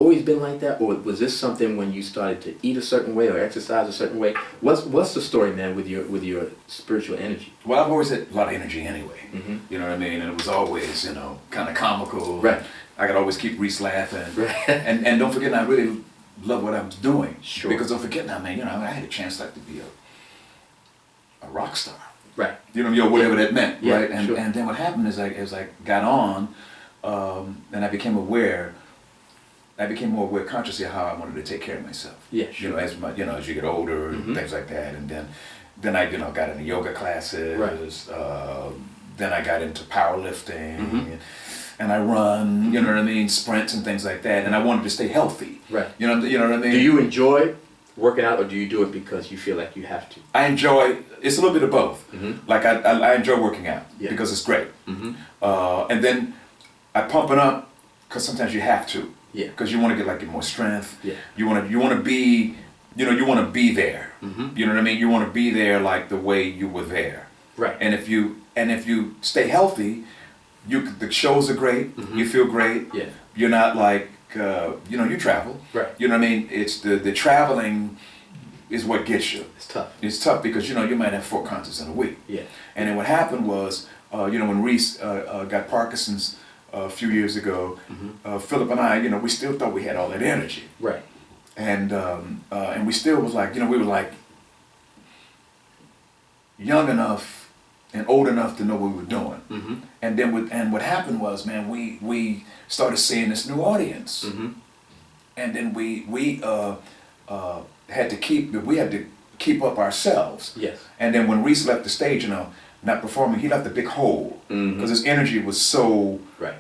always been like that, or was this something when you started to eat a certain way or exercise a certain way? What's the story, man, with your spiritual energy? Well, I've always had a lot of energy anyway. Mm-hmm. You know what I mean? And it was always, you know, kind of comical. Right. I could always keep Reese laughing. Right. And don't forget, I really love what I was doing. Sure. Because don't forget now, man, you know, I had a chance like to be a rock star. Right. You know, whatever that meant, Yeah, right? And sure. and then what happened is, as I got on, and I became aware. I became more aware consciously of how I wanted to take care of myself. Yeah, sure. You know, as you get older and things like that, and then I got into yoga classes. Right. Then I got into powerlifting, and I run. You know what I mean, sprints and things like that. And I wanted to stay healthy. Right. You know what I mean. Do you enjoy working out, or do you do it because you feel like you have to? I enjoy. It's a little bit of both. Mm-hmm. Like I enjoy working out because it's great. Mm-hmm. And then I pump it up because sometimes you have to. Yeah. Because you want to get more strength. Yeah. You want to be, you want to be there. Mm-hmm. You know what I mean? You want to be there like the way you were there. Right. And if you stay healthy, the shows are great. Mm-hmm. You feel great. Yeah. You're not like you travel. Right. You know what I mean? It's the traveling is what gets you. It's tough. It's tough because you might have 4 concerts in a week. Yeah. And then what happened was when Reese got Parkinson's a few years ago, Philip and I, we still thought we had all that energy. Right. And we still was like, we were like young enough and old enough to know what we were doing. Mm-hmm. And then what happened was, man, we started seeing this new audience. Mm-hmm. And then we had to keep up ourselves. Yes. And then when Reese left the stage, not performing, he left a big hole because his energy was so Right.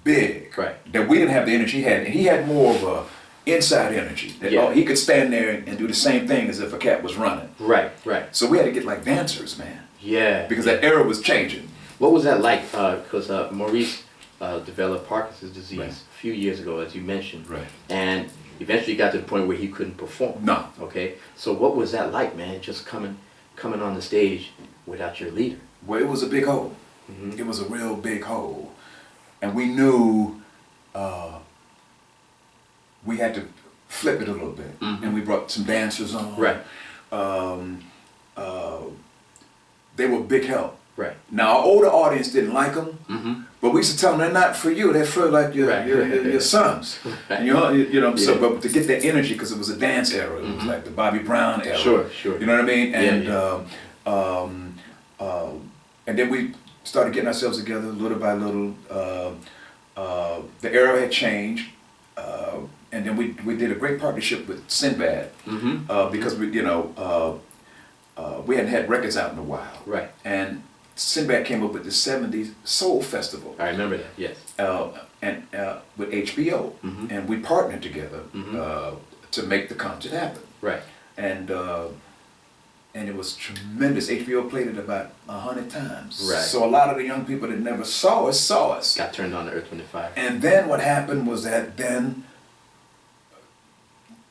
big Right. that we didn't have the energy he had. And he had more of a inside energy. That he could stand there and do the same thing as if a cat was running. Right. Right. So we had to get like dancers, man. Yeah. Because that era was changing. What was that like? Because Maurice developed Parkinson's disease Right. a few years ago, as you mentioned. Right. And eventually got to the point where he couldn't perform. No. Okay. So what was that like, man? Just coming on the stage without your leader. Well, it was a big hole. Mm-hmm. It was a real big hole. And we knew we had to flip it a little bit. Mm-hmm. And we brought some dancers on. Right. They were big help. Right. Now, our older audience didn't like them, Mm-hmm. but we used to tell them they're not for you. They're for like your Right. your sons. Right. So Yeah. but to get that energy, because it was a dance era. It was like the Bobby Brown era. Sure. Sure. You know what I mean? And Yeah, and then we started getting ourselves together little by little. The era had changed, and then we did a great partnership with Sinbad Mm-hmm. because we hadn't had records out in a while. Right. And Sinbad came up with the '70s Soul Festival. I remember that. Yes. And with HBO, Mhm. and we partnered together Mhm. to make the concert happen. Right. And it was tremendous. HBO played it about 100 times. Right. So a lot of the young people that never saw us. Got turned on to Earth, Wind, and Fire. And then what happened was that then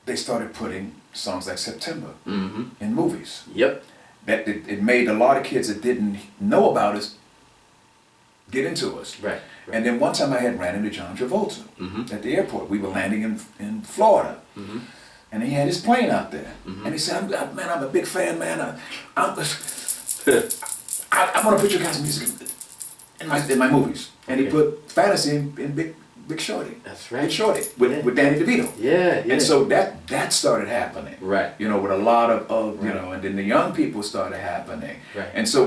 they started putting songs like September Mm-hmm. in movies. Yep. That it made a lot of kids that didn't know about us get into us. Right. And then one time I had ran into John Travolta Mm-hmm. at the airport. We were landing in Florida. Mm-hmm. And he had his plane out there. Mhm. And he said, I'm a big fan, man. I want to put your guys' music in my movies. And he Okay. put Fantasy in Big Shorty. That's right. Big Shorty with Danny DeVito. Yeah. Yeah. And so that started happening. Right. With a lot of Right. and then the young people started happening. Right. And so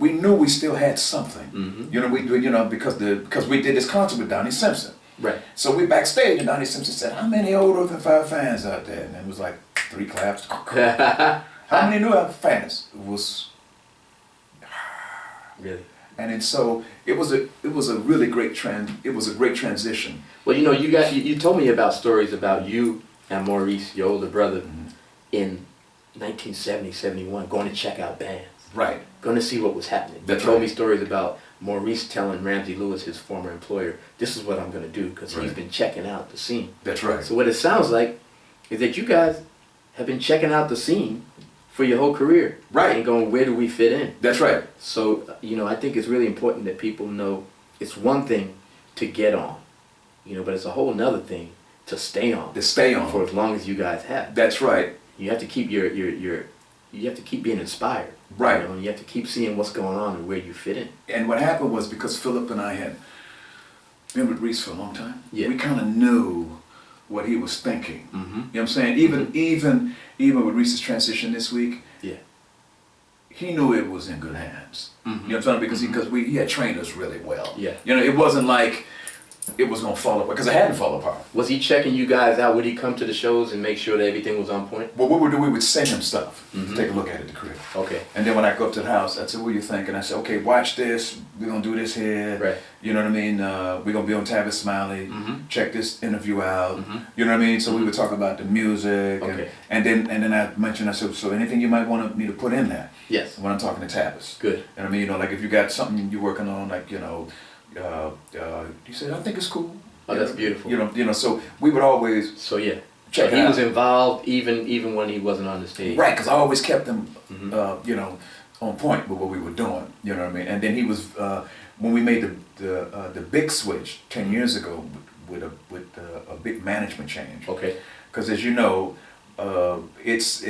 we knew we still had something. Mm-hmm. Because we did this concert with Donnie Simpson. Right. So we backstage and Donnie Simpson said, "How many older than 5 fans out there?" And it was like 3 claps. How many new fans? It was Really. And then so it was a really great great transition. Well, you told me about stories about you and Maurice, your older brother, in 1970, 71, going to check out bands. Right. Going to see what was happening. That's You told right. me stories about Maurice telling Ramsey Lewis, his former employer, this is what I'm going to do, because he's Right. been checking out the scene. That's right. So what it sounds like is that you guys have been checking out the scene for your whole career. Right. And going, where do we fit in? That's right. So, I think it's really important that people know it's one thing to get on. but it's a whole nother thing to stay on. To stay on. For as long as you guys have. That's right. You have to keep you have to keep being inspired. Right. And you have to keep seeing what's going on and where you fit in. And what happened was, because Philip and I had been with Reese for a long time, Yeah. we kind of knew what he was thinking. Mm-hmm. You know what I'm saying? Even with Reese's transition this week, Yeah. he knew it was in good hands. Mm-hmm. You know what I'm saying? Because he had trained us really well. Yeah. It wasn't like it was gonna fall apart, because it hadn't fallen apart. Was he checking you guys out? Would he come to the shows and make sure that everything was on point? Well, what we would send him stuff Mm-hmm. to take a look at the crib. Okay. And then when I go up to the house, I'd say, "What do you think?" And I said, "Okay, watch this. We're gonna do this here. Right. You know what I mean? We're gonna be on Tavis Smiley. Mm-hmm. Check this interview out. Mm-hmm. You know what I mean?" So we would talk about the music, Okay. and then I mentioned, I said, "So anything you might want me to put in there Yes. when I'm talking to Tavis." Good. And I mean, like if you got something you're working on, like you said, "I think it's cool." Oh, that's beautiful. So we would always So yeah. check So it he out. was involved even when he wasn't on the stage. Right, because I always kept him, Mhm. on point with what we were doing. You know what I mean? And then he was when we made the big switch 10 years ago with a big management change. Okay. Because as you know, it's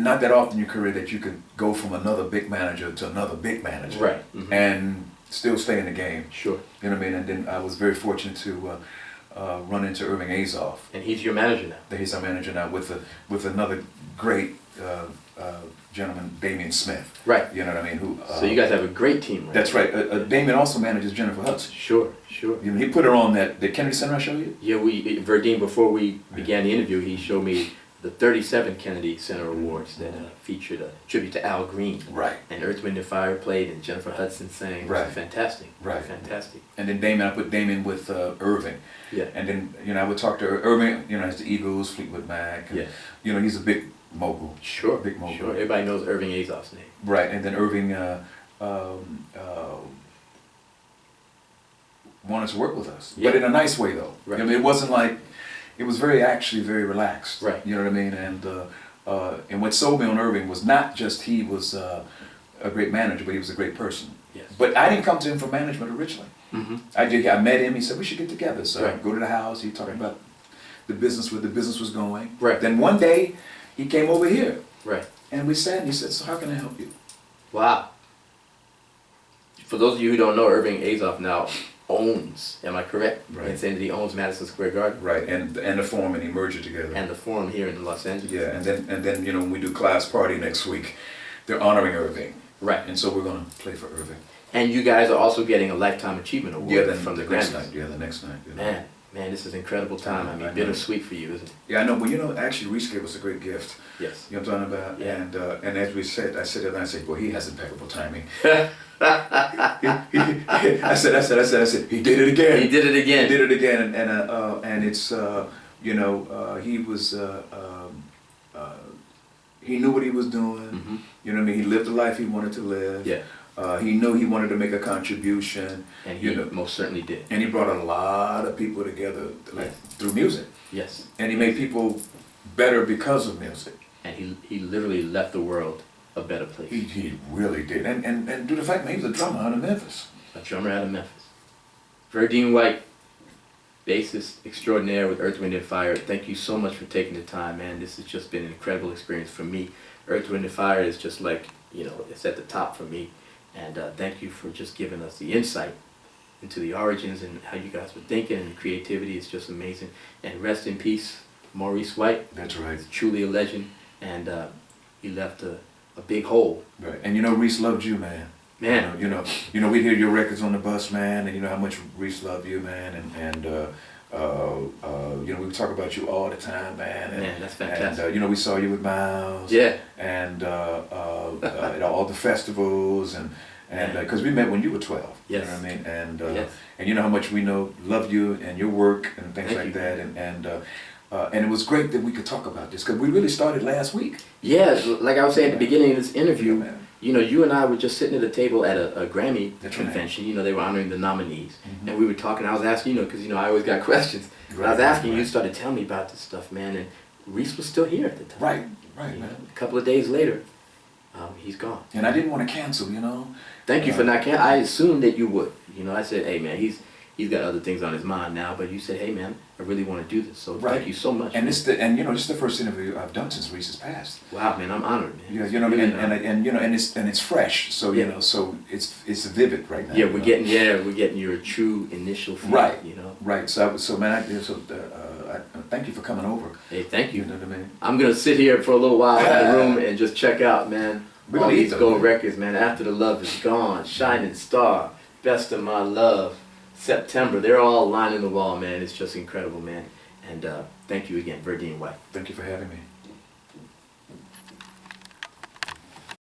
not that often in your career that you can go from another big manager to another big manager, Right. Mhm. and still stay in the game. Sure. You know what I mean? And then I was very fortunate to run into Irving Azoff. And he's your manager now. That he's our manager now with another great gentleman, Damian Smith. Right. You know what I mean? Who? So you guys have a great team. Right? That's right. Damian also manages Jennifer Hudson. Sure. Sure. He put her on the Kennedy Center I showed you. Yeah, Verdine, before we began the interview, he showed me the 37 Kennedy Center Awards that featured a tribute to Al Green. Right. And Earth, Wind & Fire played, and Jennifer Hudson sang. It was Right. fantastic. Right. Fantastic. And then I put Damian with Irving. Yeah. And then I would talk to Irving, has the Eagles, Fleetwood Mac. And, Yeah. He's a big mogul. Sure. Big mogul. Sure. Everybody knows Irving Azoff's name. Right. And then Irving wanted to work with us. Yeah. But in a nice way, though. Right. I mean, it wasn't like, it was actually very relaxed. Right. You know what I mean? And what sold me on Irving was not just he was a great manager, but he was a great person. Yes. But I didn't come to him for management originally. Mm-hmm. I met him, he said, "We should get together." So I Right. go to the house, he talked about the business, where the business was going. Right. Then one day, he came over here, Right. and we sat, and he said, "So how can I help you?" Wow. For those of you who don't know, Irving Azoff now owns, am I correct? Right. In saying that he owns Madison Square Garden Right, and the Forum, and he merged it together. and the Forum here in Los Angeles. Yeah, and then when we do class party next week, they're honoring Irving. Right. And so we're gonna play for Irving. And you guys are also getting a Lifetime Achievement Award from the next Grammys. night. Yeah, the next night. Man, this is an incredible time. I mean, I know. bittersweet for you, isn't it? Yeah, I know. But actually, Reese gave us a great gift. Yes. You know what I'm talking about? Yeah. And as we said, I said it, and I said, "Well, he has impeccable timing." I said, he did it again. He did it again. He did it again, and it's he was he knew what he was doing. Mm-hmm. You know what I mean? He lived the life he wanted to live. Yeah. He knew he wanted to make a contribution. And he most certainly did. And he brought a lot of people together, like Yes. through music. Yes. And he made people better because of music. And he literally left the world a better place. He really did. And due to the fact that he was a drummer out of Memphis. A drummer out of Memphis. Verdine White, bassist extraordinaire with Earth, Wind & Fire. Thank you so much for taking the time, man. This has just been an incredible experience for me. Earth, Wind & Fire is just like, it's at the top for me. And thank you for just giving us the insight into the origins and how you guys were thinking, and the creativity is just amazing. And rest in peace, Maurice White. That's right. He's truly a legend, and he left a big hole. Right. And Reese loved you, man. Man. We'd hear your records on the bus, man, and you know how much Reese loved you, man, and we would talk about you all the time, man. And, Man, that's fantastic. And we saw you with Miles. Yeah. And at all the festivals, and because we met when you were 12. Yes. You know what I mean? And Yes. and you know how much we love you and your work and things Thank like you. that, and it was great that we could talk about this because we really started last week. Yeah, like I was saying at the beginning of this interview, Yeah, man. you and I were just sitting at a table at a Grammy That's right. convention. They were honoring the nominees, Mhm. and we were talking. I was asking, because I always got questions. And I was Right, asking, right. you started telling me about this stuff, man, and Reese was still here at the time. Right, right, You know, man. a couple of days later, he's gone. And I didn't want to cancel, Thank you for not I assumed that you would. I said, hey, man, he's he's got other things on his mind now. But you said, hey man, I really want to do this. So Right. thank you so much. And man. this is the first interview I've done since Reese's passed. Wow, man, I'm honored, man. Yeah, you know, Really and you know, and it's fresh. So Yeah. you know, so it's vivid right now. yeah, you we're know? getting your true initial feeling, Right. you know. Right. So man, I thank you for coming over. Hey, thank you. You know what I mean? I'm gonna sit here for a little while in the room and just check out, man. We're All gonna eat these those, gold man. records, man. After the Love is Gone, Shining Star, Best of My Love, September. They're all lining the wall, man. It's just incredible, man. And thank you again, Verdine White. Thank you for having me.